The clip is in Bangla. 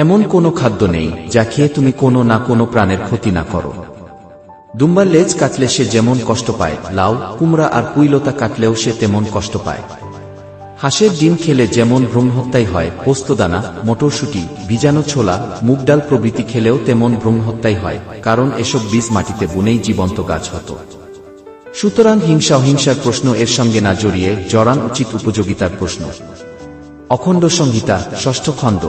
এমন কোনো খাদ্য নেই যা খেয়ে তুমি কোনো না কোনো প্রাণের ক্ষতি না করো। দুম্বার লেজ কাটলে সে যেমন কষ্ট পায়, লাউ, কুমড়া আর পুইলতা কাটলেও সে তেমন কষ্ট পায়। হাঁসের ডিম খেলে যেমন ভ্রূণহত্যাই হয়, পোস্তদানা, মটরশুঁটি, ভিজানো ছোলা, মুগ ডাল প্রভৃতি খেলেও তেমন ভ্রূণহত্যাই হয়, কারণ এসব বীজ মাটিতে বুনেই জীবন্ত গাছ হতো। সুতরাং হিংসা অহিংসার প্রশ্ন এর সঙ্গে না জড়িয়ে জড়ান উচিত উপযোগিতার প্রশ্ন। অখণ্ড সংহিতা, ষষ্ঠ খণ্ড।